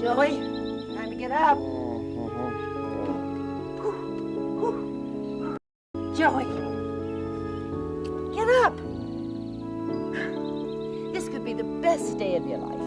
Joey, time to get up. Joey, get up. This could be the best day of your life.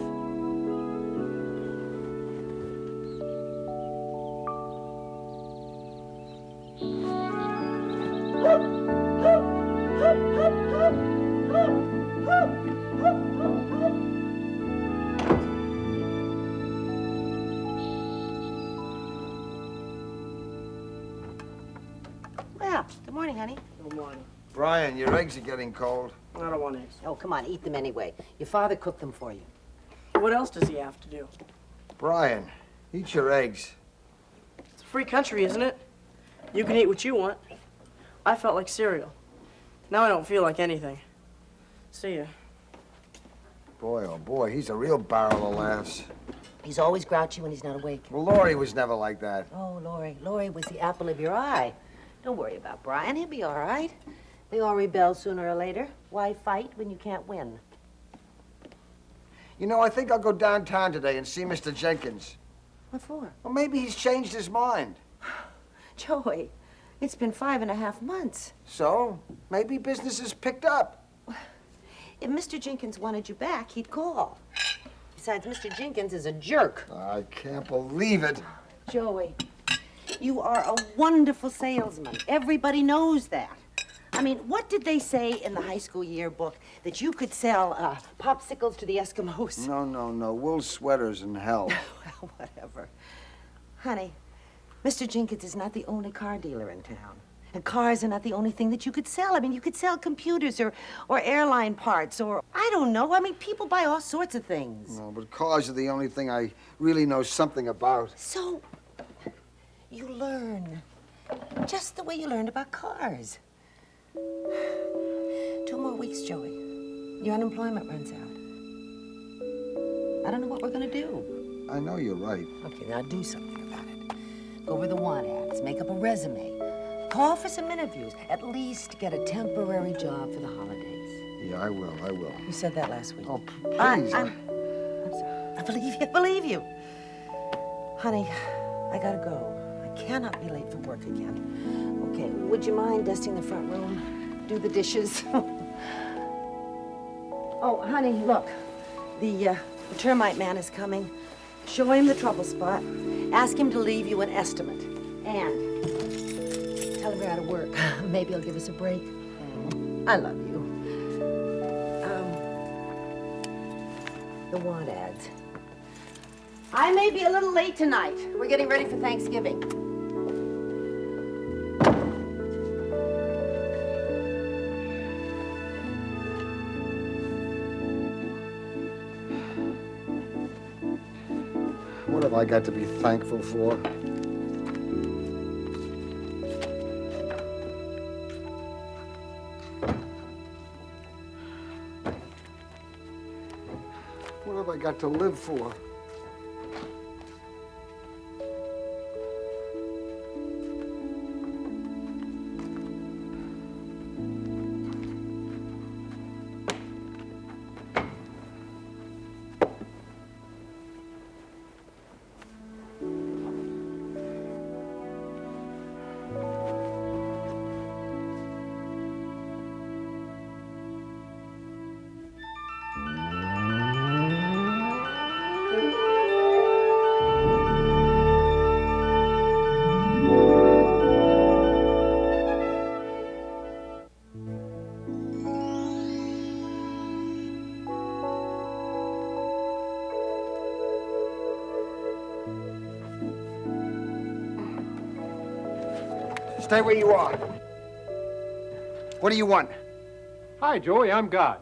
Well, good morning, honey. Good morning. Brian, your eggs are getting cold. I don't want eggs. Oh, come on, eat them anyway. Your father cooked them for you. What else does he have to do? Brian, eat your eggs. It's a free country, isn't it? You can eat what you want. I felt like cereal. Now I don't feel like anything. See ya. Boy, oh boy, he's a real barrel of laughs. He's always grouchy when he's not awake. Well, Laurie was never like that. Oh, Laurie. Laurie was the apple of your eye. Don't worry about Brian. He'll be all right. They all rebel sooner or later. Why fight when you can't win? You know, I think I'll go downtown today and see Mr. Jenkins. What for? Well, maybe he's changed his mind. Joey, it's been 5.5 months. So, maybe business has picked up. If Mr. Jenkins wanted you back, he'd call. Besides, Mr. Jenkins is a jerk. I can't believe it. Joey, you are a wonderful salesman. Everybody knows that. I mean, what did they say in the high school yearbook? That you could sell popsicles to the Eskimos? No. Wool sweaters in hell. Well, whatever. Honey, Mr. Jenkins is not the only car dealer in town. And cars are not the only thing that you could sell. I mean, you could sell computers or airline parts or, I don't know. I mean, people buy all sorts of things. No, but cars are the only thing I really know something about. So, you learn. Just the way you learned about cars. 2 more weeks, Joey. Your unemployment runs out. I don't know what we're gonna do. I know you're right. Okay, now do something about it. Go over the want ads, make up a resume. Call for some interviews. At least get a temporary job for the holidays. Yeah, I will. You said that last week. Oh, please. I'm sorry. I believe you. Honey, I gotta go. I cannot be late for work again. Okay, would you mind dusting the front room? Do the dishes? Oh, honey, look. The termite man is coming. Show him the trouble spot. Ask him to leave you an estimate. And tell him you're out of work. Maybe he'll give us a break. I love you. The want ads. I may be a little late tonight. We're getting ready for Thanksgiving. What have I got to be thankful for? What have I got to live for? Stay where you are. What do you want? Hi, Joey. I'm God.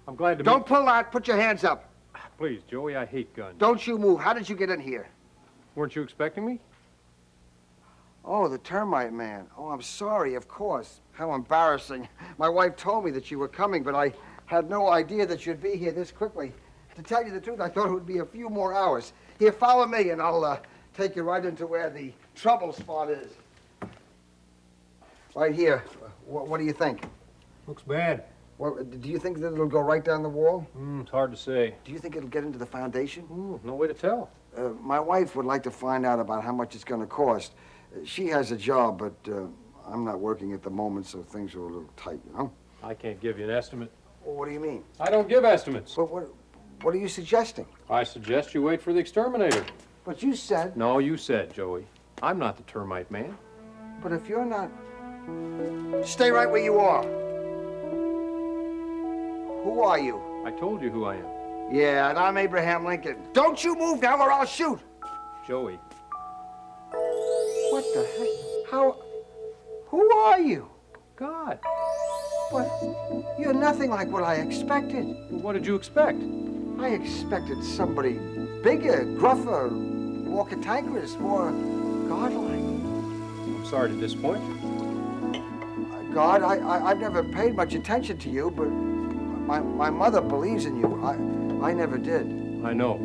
I'm glad to Don't pull out. Put your hands up. Please, Joey, I hate guns. Don't you move. How did you get in here? Weren't you expecting me? Oh, the termite man. Oh, I'm sorry, of course. How embarrassing. My wife told me that you were coming, but I had no idea that you'd be here this quickly. To tell you the truth, I thought it would be a few more hours. Here, follow me, and I'll take you right into where the trouble spot is. Right here. What do you think? Looks bad. Well, do you think that it'll go right down the wall? It's hard to say. Do you think it'll get into the foundation? No way to tell. My wife would like to find out about how much it's going to cost. She has a job, but I'm not working at the moment, so things are a little tight, you know? I can't give you an estimate. Well, what do you mean? I don't give estimates. But what are you suggesting? I suggest you wait for the exterminator. But you said... No, you said, Joey. I'm not the termite man. But if you're not... Stay right where you are. Who are you? I told you who I am. Yeah, and I'm Abraham Lincoln. Don't you move now or I'll shoot! Joey. What the heck? How... Who are you? God. But you're nothing like what I expected. Well, what did you expect? I expected somebody bigger, gruffer, more cantankerous, more godlike. I'm sorry to disappoint you. God, I've never paid much attention to you, but my mother believes in you. I never did. I know.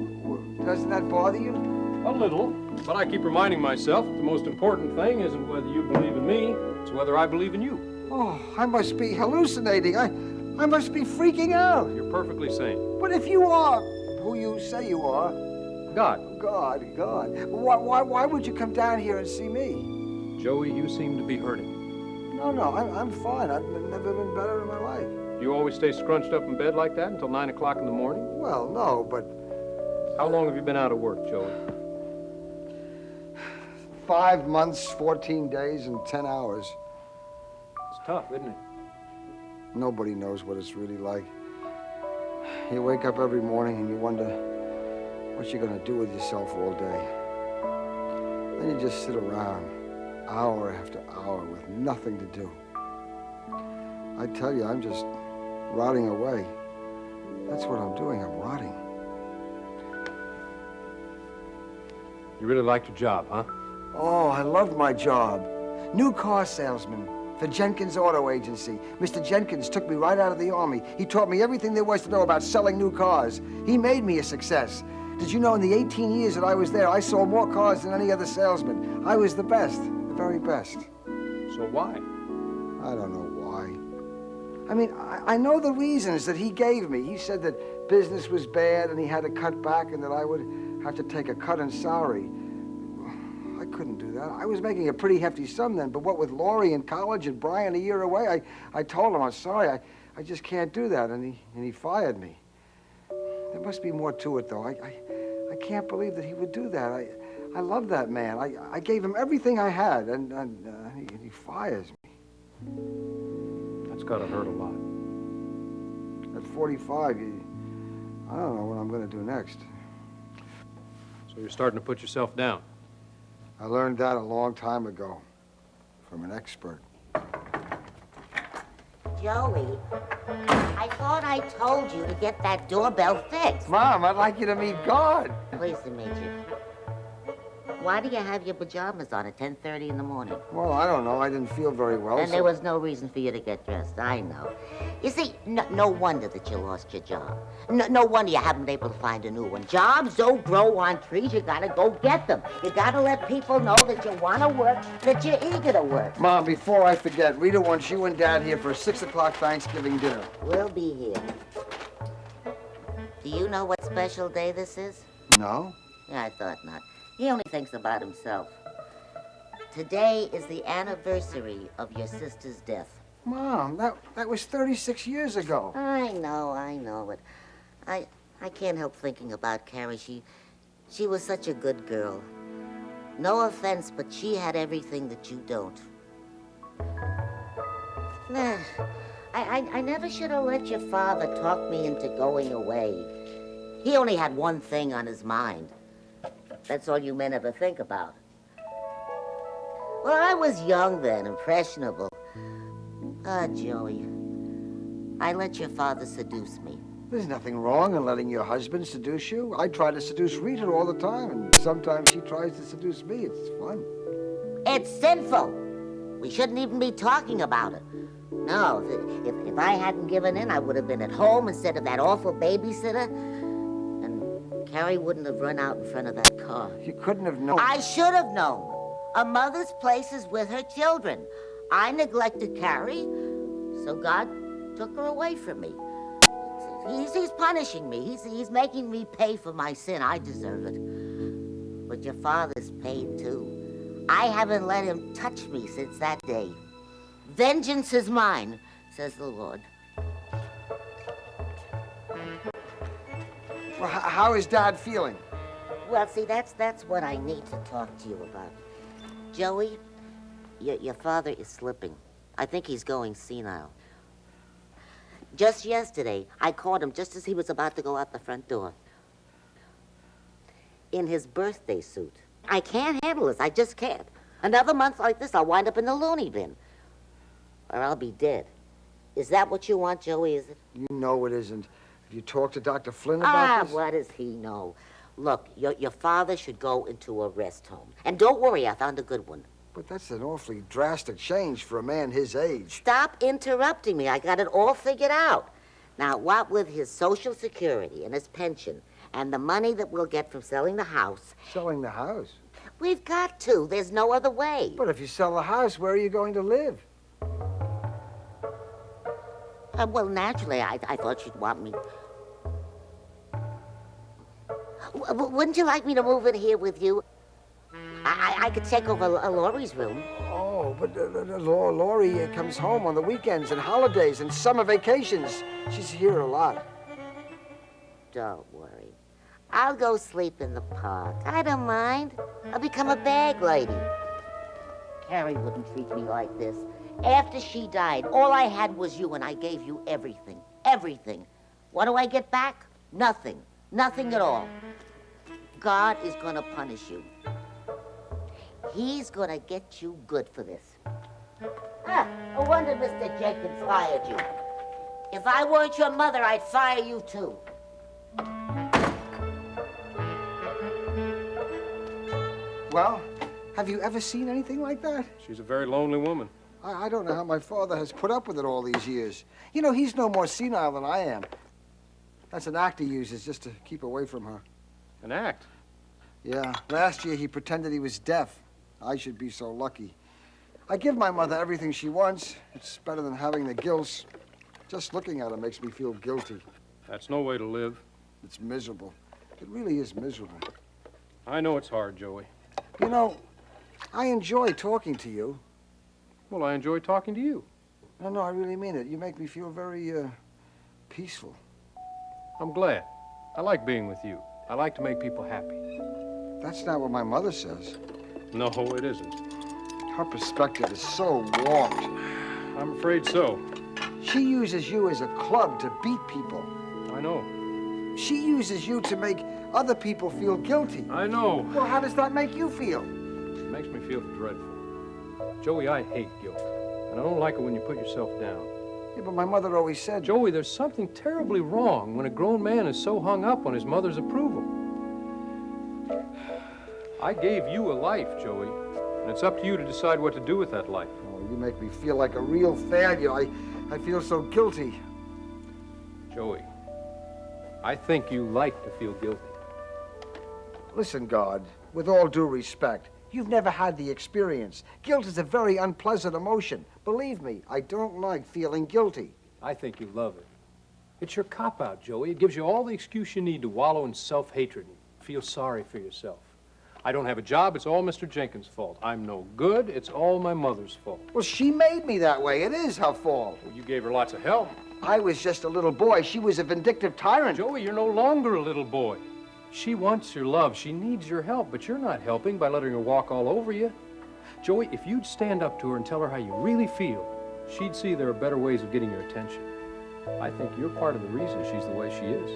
Doesn't that bother you? A little. But I keep reminding myself that the most important thing isn't whether you believe in me, it's whether I believe in you. Oh, I must be hallucinating. I must be freaking out. You're perfectly sane. But if you are who you say you are... God. God. Why would you come down here and see me? Joey, you seem to be hurting. No, I'm fine. I've never been better in my life. Do you always stay scrunched up in bed like that until 9 o'clock in the morning? Well, no, but... How long have you been out of work, Joey? 5 months, 14 days, and 10 hours. It's tough, isn't it? Nobody knows what it's really like. You wake up every morning and you wonder what you're going to do with yourself all day. Then you just sit around, hour after hour, with nothing to do. I tell you, I'm just rotting away. That's what I'm doing, I'm rotting. You really liked your job, huh? Oh, I loved my job. New car salesman for Jenkins Auto Agency. Mr. Jenkins took me right out of the Army. He taught me everything there was to know about selling new cars. He made me a success. Did you know in the 18 years that I was there, I sold more cars than any other salesman. I was the best, the very best. So why? I don't know why. I mean, I know the reasons that he gave me. He said that business was bad and he had to cut back and that I would have to take a cut in salary. I couldn't do that. I was making a pretty hefty sum then, but what with Laurie in college and Brian a year away, I told him, I'm sorry, I just can't do that, and he fired me. There must be more to it, though. I can't believe that he would do that. I love that man. I gave him everything I had, and he fires me. That's gotta hurt a lot. At 45, I don't know what I'm going to do next. So you're starting to put yourself down. I learned that a long time ago from an expert. Joey, I thought I told you to get that doorbell fixed. Mom, I'd like you to meet God. Please, Major. Why do you have your pajamas on at 10:30 in the morning? Well, I don't know. I didn't feel very well. And there was no reason for you to get dressed, I know. You see, no wonder that you lost your job. No wonder you haven't been able to find a new one. Jobs don't grow on trees. You gotta go get them. You gotta let people know that you wanna work, that you're eager to work. Mom, before I forget, Rita wants you and Dad here for a 6 o'clock Thanksgiving dinner. We'll be here. Do you know what special day this is? No? Yeah, I thought not. He only thinks about himself. Today is the anniversary of your sister's death. Mom, that was 36 years ago. I know, but I can't help thinking about Carrie. She was such a good girl. No offense, but she had everything that you don't. Nah, I never should have let your father talk me into going away. He only had one thing on his mind. That's all you men ever think about. Well, I was young then, impressionable. Ah, Joey, I let your father seduce me. There's nothing wrong in letting your husband seduce you. I try to seduce Rita all the time, and sometimes she tries to seduce me. It's fun. It's sinful. We shouldn't even be talking about it. No, if I hadn't given in, I would have been at home instead of that awful babysitter. And Carrie wouldn't have run out in front of that car. You couldn't have known. I should have known. A mother's place is with her children. I neglected Carrie, so God Took her away from me. He's punishing me. He's making me pay for my sin. I deserve it. But your father's paid too. I haven't let him touch me since that day. Vengeance is mine, says the Lord. Well, how is Dad feeling? Well, see, that's what I need to talk to you about. Joey, your father is slipping. I think he's going senile. Just yesterday, I caught him just as he was about to go out the front door. In his birthday suit. I can't handle this. I just can't. Another month like this, I'll wind up in the loony bin. Or I'll be dead. Is that what you want, Joey, is it? You know it isn't. Have you talked to Dr. Flynn about this? What does he know? Look, your father should go into a rest home. And don't worry, I found a good one. But that's an awfully drastic change for a man his age. Stop interrupting me. I got it all figured out. Now, what with his Social Security and his pension and the money that we'll get from selling the house... Selling the house? We've got to. There's no other way. But if you sell the house, where are you going to live? Well, naturally, I thought you'd want me... Wouldn't you like me to move in here with you? I could take over Laurie's room. Oh, but Laurie comes home on the weekends and holidays and summer vacations. She's here a lot. Don't worry. I'll go sleep in the park. I don't mind. I'll become a bag lady. Carrie wouldn't treat me like this. After she died, all I had was you, and I gave you everything. Everything. What do I get back? Nothing. Nothing at all. God is gonna punish you. He's gonna get you good for this. No wonder Mr. Jenkins fired you. If I weren't your mother, I'd fire you too. Well, have you ever seen anything like that? She's a very lonely woman. I don't know how my father has put up with it all these years. You know, he's no more senile than I am. That's an act he uses just to keep away from her. An act? Yeah, last year he pretended he was deaf. I should be so lucky. I give my mother everything she wants. It's better than having the gills. Just looking at her makes me feel guilty. That's no way to live. It's miserable. It really is miserable. I know it's hard, Joey. You know, I enjoy talking to you. Well, I enjoy talking to you. No, I really mean it. You make me feel very, peaceful. I'm glad. I like being with you. I like to make people happy. That's not what my mother says. No, it isn't. Her perspective is so warped. I'm afraid so. She uses you as a club to beat people. I know. She uses you to make other people feel guilty. I know. Well, how does that make you feel? It makes me feel dreadful. Joey, I hate guilt. And I don't like it when you put yourself down. Yeah, but my mother always said... Joey, there's something terribly wrong when a grown man is so hung up on his mother's approval. I gave you a life, Joey, and it's up to you to decide what to do with that life. Oh, you make me feel like a real failure. I feel so guilty. Joey, I think you like to feel guilty. Listen, God, with all due respect, you've never had the experience. Guilt is a very unpleasant emotion. Believe me, I don't like feeling guilty. I think you love it. It's your cop-out, Joey. It gives you all the excuse you need to wallow in self-hatred and feel sorry for yourself. I don't have a job, it's all Mr. Jenkins' fault. I'm no good, it's all my mother's fault. Well, she made me that way. It is her fault. Well, you gave her lots of help. I was just a little boy. She was a vindictive tyrant. Joey, you're no longer a little boy. She wants your love, she needs your help, but you're not helping by letting her walk all over you. Joey, if you'd stand up to her and tell her how you really feel, she'd see there are better ways of getting your attention. I think you're part of the reason she's the way she is.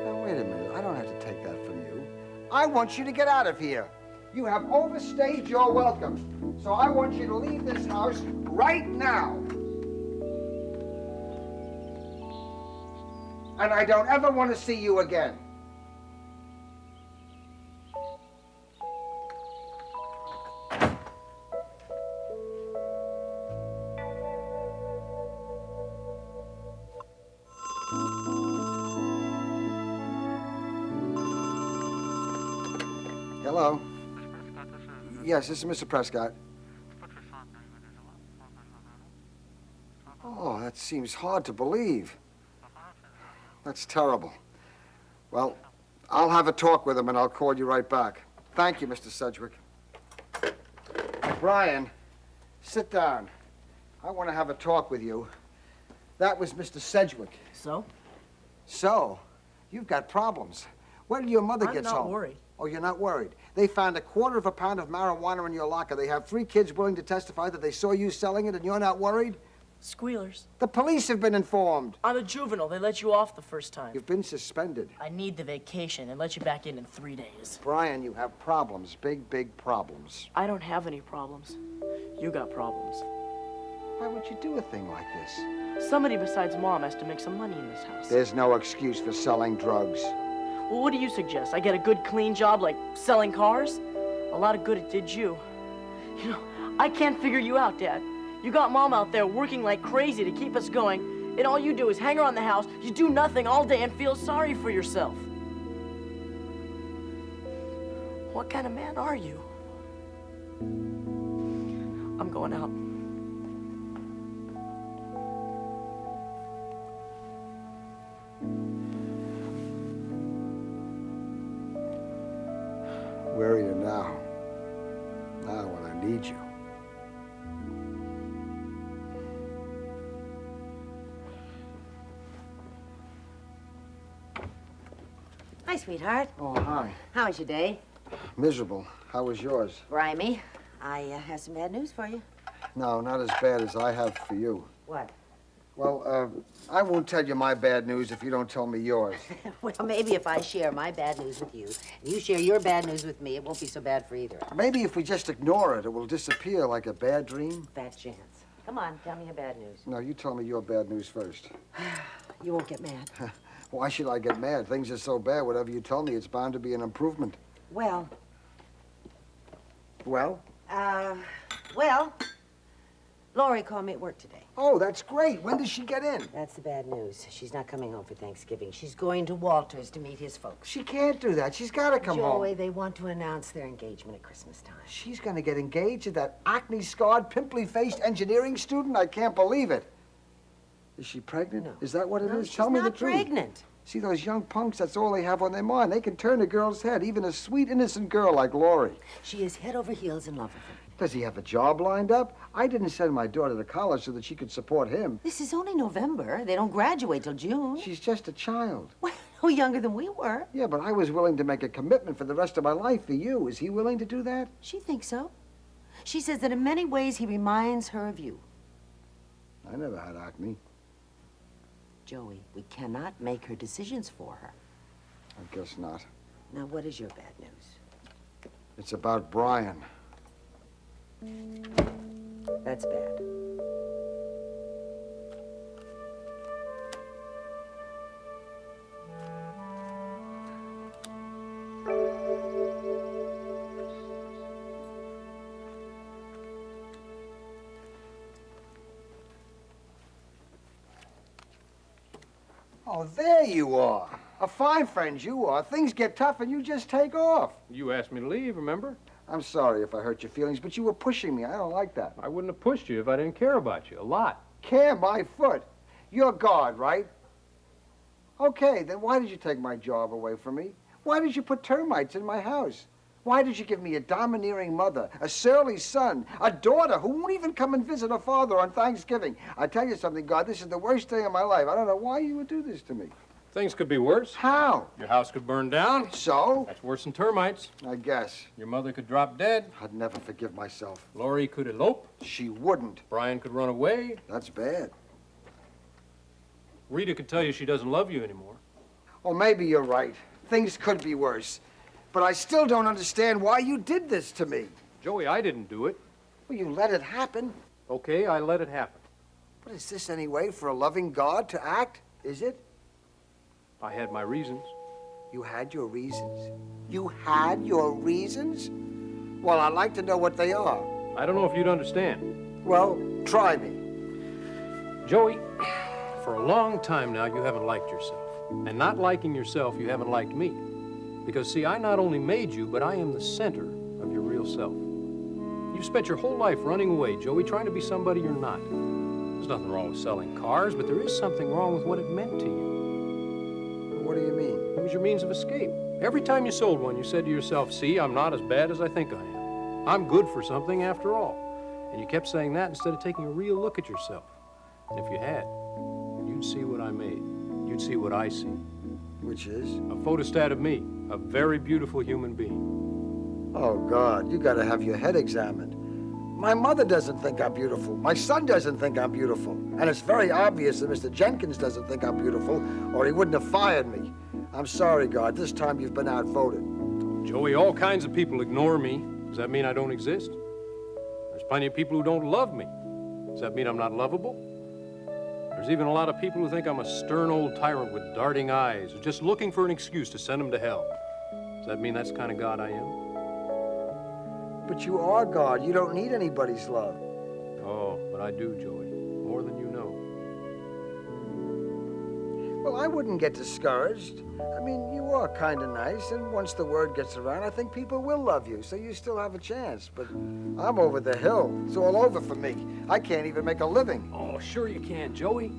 Now, wait a minute. I don't have to take that from you. I want you to get out of here. You have overstayed your welcome. So I want you to leave this house right now. And I don't ever want to see you again. Hello. Yes, this is Mr. Prescott. Oh, that seems hard to believe. That's terrible. Well, I'll have a talk with him and I'll call you right back. Thank you, Mr. Sedgwick. Brian, sit down. I want to have a talk with you. That was Mr. Sedgwick. So? So? You've got problems. Where till your mother gets home? I'm not worried. Oh, you're not worried? They found 1/4 pound of marijuana in your locker. They have 3 kids willing to testify that they saw you selling it, and you're not worried? Squealers. The police have been informed. I'm a juvenile. They let you off the first time. You've been suspended. I need the vacation and let you back in 3 days. Brian, you have problems. Big, big problems. I don't have any problems. You got problems. Why would you do a thing like this? Somebody besides Mom has to make some money in this house. There's no excuse for selling drugs. Well, what do you suggest? I get a good, clean job like selling cars? A lot of good it did you. You know, I can't figure you out, Dad. You got Mom out there working like crazy to keep us going, and all you do is hang around the house, you do nothing all day and feel sorry for yourself. What kind of man are you? I'm going out. Where are you now? Now when I need you. Hi, sweetheart. Oh, hi. How was your day? Miserable. How was yours? Grimy. I have some bad news for you. No, not as bad as I have for you. What? Well, I won't tell you my bad news if you don't tell me yours. Well, maybe if I share my bad news with you, and you share your bad news with me, it won't be so bad for either. Maybe if we just ignore it, it will disappear like a bad dream. Fat chance. Come on, tell me your bad news. No, you tell me your bad news first. You won't get mad. Why should I get mad? Things are so bad, whatever you tell me, it's bound to be an improvement. Well, Well? Lori called me at work today. Oh, that's great. When does she get in? That's the bad news. She's not coming home for Thanksgiving. She's going to Walter's to meet his folks. She can't do that. She's got to come Joey, home. they want to announce their engagement at Christmas time. She's going to get engaged to that acne-scarred, pimply-faced engineering student? I can't believe it. Is she pregnant? No. Is that what it No, is? she's Tell me the not truth. pregnant. See, those young punks, that's all they have on their mind. They can turn a girl's head, even a sweet, innocent girl like Lori. She is head over heels in love with him. Does he have a job lined up? I didn't send my daughter to college so that she could support him. This is only November. They don't graduate till June. She's just a child. Well, no younger than we were. Yeah, but I was willing to make a commitment for the rest of my life for you. Is he willing to do that? She thinks so. She says that in many ways he reminds her of you. I never had acne. Joey, we cannot make her decisions for her. I guess not. Now, what is your bad news? It's about Brian. That's bad. Oh, there you are. A fine friend you are. Things get tough and you just take off. You asked me to leave, remember? I'm sorry if I hurt your feelings, but you were pushing me. I don't like that. I wouldn't have pushed you if I didn't care about you. A lot. Care my foot. You're guard, right? Okay, then why did you take my job away from me? Why did you put termites in my house? Why did you give me a domineering mother, a surly son, a daughter who won't even come and visit her father on Thanksgiving? I tell you something, God, this is the worst day of my life. I don't know why you would do this to me. Things could be worse. How? Your house could burn down. So? That's worse than termites. I guess. Your mother could drop dead. I'd never forgive myself. Lori could elope. She wouldn't. Brian could run away. That's bad. Rita could tell you she doesn't love you anymore. Oh, maybe you're right. Things could be worse. But I still don't understand why you did this to me. Joey, I didn't do it. Well, you let it happen. Okay, I let it happen. But is this any way for a loving God to act? Is it? I had my reasons. You had your reasons? You had your reasons? Well, I'd like to know what they are. I don't know if you'd understand. Well, try me. Joey, for a long time now, you haven't liked yourself. And not liking yourself, you haven't liked me. Because, see, I not only made you, but I am the center of your real self. You've spent your whole life running away, Joey, trying to be somebody you're not. There's nothing wrong with selling cars, but there is something wrong with what it meant to you. What do you mean? It was your means of escape. Every time you sold one, you said to yourself, see, I'm not as bad as I think I am. I'm good for something after all. And you kept saying that instead of taking a real look at yourself. And if you had, you'd see what I made. You'd see what I see. Which is? A photostat of me, a very beautiful human being. Oh, God, you gotta have your head examined. My mother doesn't think I'm beautiful. My son doesn't think I'm beautiful. And it's very obvious that Mr. Jenkins doesn't think I'm beautiful, or he wouldn't have fired me. I'm sorry, God, this time you've been outvoted. Joey, all kinds of people ignore me. Does that mean I don't exist? There's plenty of people who don't love me. Does that mean I'm not lovable? There's even a lot of people who think I'm a stern old tyrant with darting eyes, who's just looking for an excuse to send them to hell. Does that mean that's the kind of God I am? But you are God. You don't need anybody's love. Oh, but I do, Joey. More than you know. Well, I wouldn't get discouraged. I mean, you are kind of nice, and once the word gets around, I think people will love you, so you still have a chance. But I'm over the hill. It's all over for me. I can't even make a living. Oh, sure you can, Joey.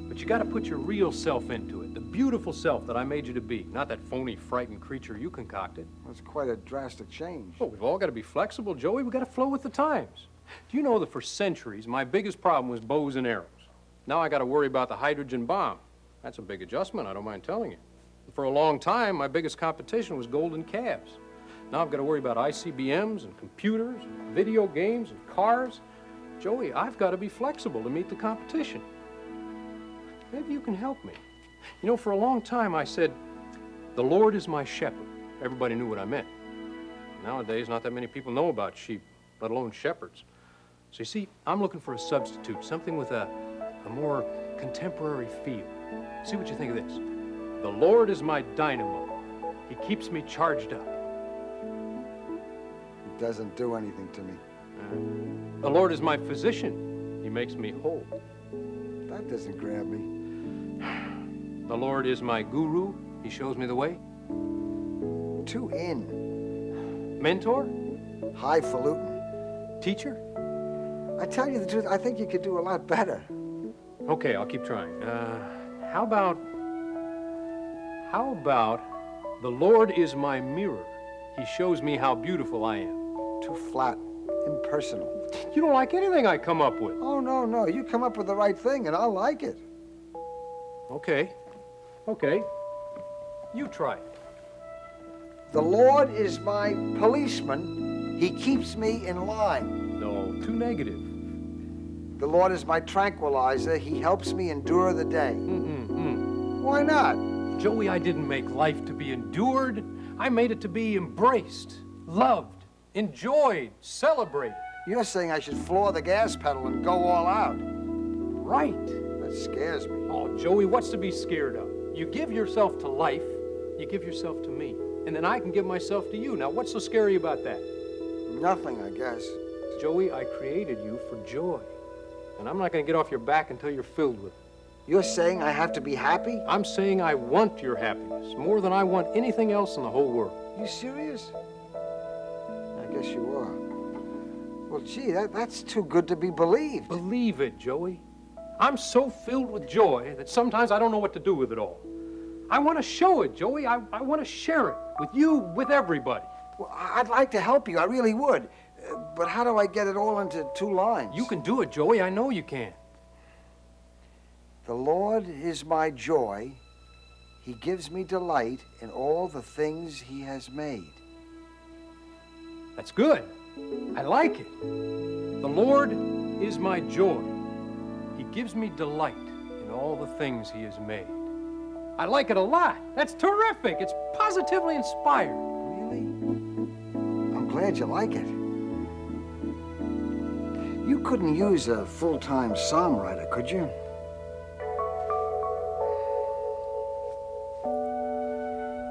But you gotta put your real self into it. The beautiful self that I made you to be. Not that phony, frightened creature you concocted. That's quite a drastic change. Oh, we've all gotta be flexible, Joey. We gotta flow with the times. Do you know that for centuries, my biggest problem was bows and arrows? Now I gotta worry about the hydrogen bomb. That's a big adjustment, I don't mind telling you. For a long time, my biggest competition was golden calves. Now I've got to worry about ICBMs and computers, and video games and cars. Joey, I've got to be flexible to meet the competition. Maybe you can help me. You know, for a long time I said, the Lord is my shepherd. Everybody knew what I meant. Nowadays, not that many people know about sheep, let alone shepherds. So you see, I'm looking for a substitute, something with a more contemporary feel. See what you think of this. The Lord is my dynamo. He keeps me charged up. It doesn't do anything to me. The Lord is my physician. He makes me whole. That doesn't grab me. The Lord is my guru. He shows me the way. Too in. Mentor? Highfalutin. Teacher? I tell you the truth, I think you could do a lot better. Okay, I'll keep trying. How about the Lord is my mirror. He shows me how beautiful I am. Too flat, impersonal. You don't like anything I come up with. Oh, no. You come up with the right thing, and I'll like it. Okay. You try it. The Lord is my policeman. He keeps me in line. No, too negative. The Lord is my tranquilizer. He helps me endure the day. Why not? Joey, I didn't make life to be endured. I made it to be embraced, loved, enjoyed, celebrated. You're saying I should floor the gas pedal and go all out. Right. That scares me. Oh, Joey, what's to be scared of? You give yourself to life, you give yourself to me, and then I can give myself to you. Now, what's so scary about that? Nothing, I guess. Joey, I created you for joy, and I'm not going to get off your back until you're filled with it. You're saying I have to be happy? I'm saying I want your happiness more than I want anything else in the whole world. You serious? I guess you are. Well, gee, that's too good to be believed. Believe it, Joey. I'm so filled with joy that sometimes I don't know what to do with it all. I want to show it, Joey. I want to share it with you, with everybody. Well, I'd like to help you. I really would. But how do I get it all into 2 lines? You can do it, Joey. I know you can. The Lord is my joy. He gives me delight in all the things he has made. That's good. I like it. The Lord is my joy. He gives me delight in all the things he has made. I like it a lot. That's terrific. It's positively inspired. Really? I'm glad you like it. You couldn't use a full-time psalm writer, could you?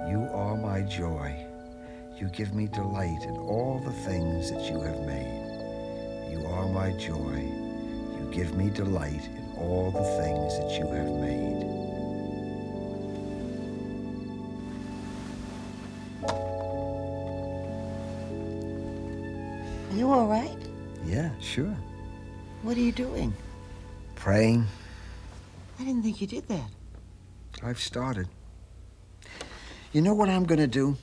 You are my joy. You give me delight in all the things that you have made. You are my joy. You give me delight in all the things that you have made. Are you all right? Yeah, sure. What are you doing? Praying. I didn't think you did that. I've started. You know what I'm going to do?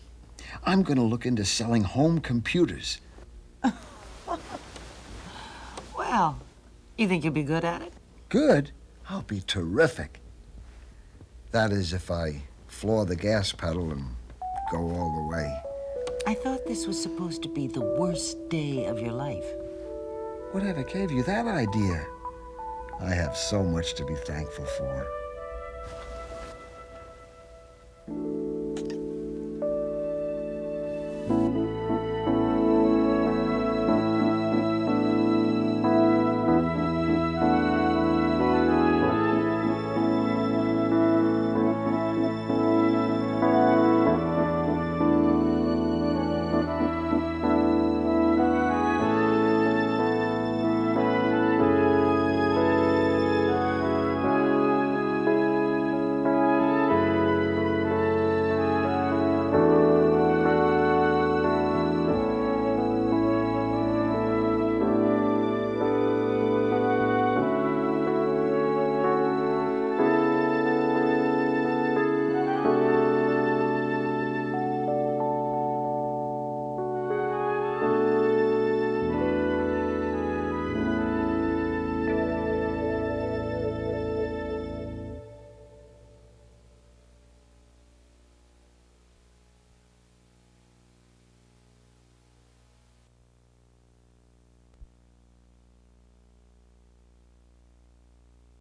I'm going to look into selling home computers. Well, you think you'll be good at it? Good? I'll be terrific. That is, if I floor the gas pedal and go all the way. I thought this was supposed to be the worst day of your life. Whatever gave you that idea? I have so much to be thankful for.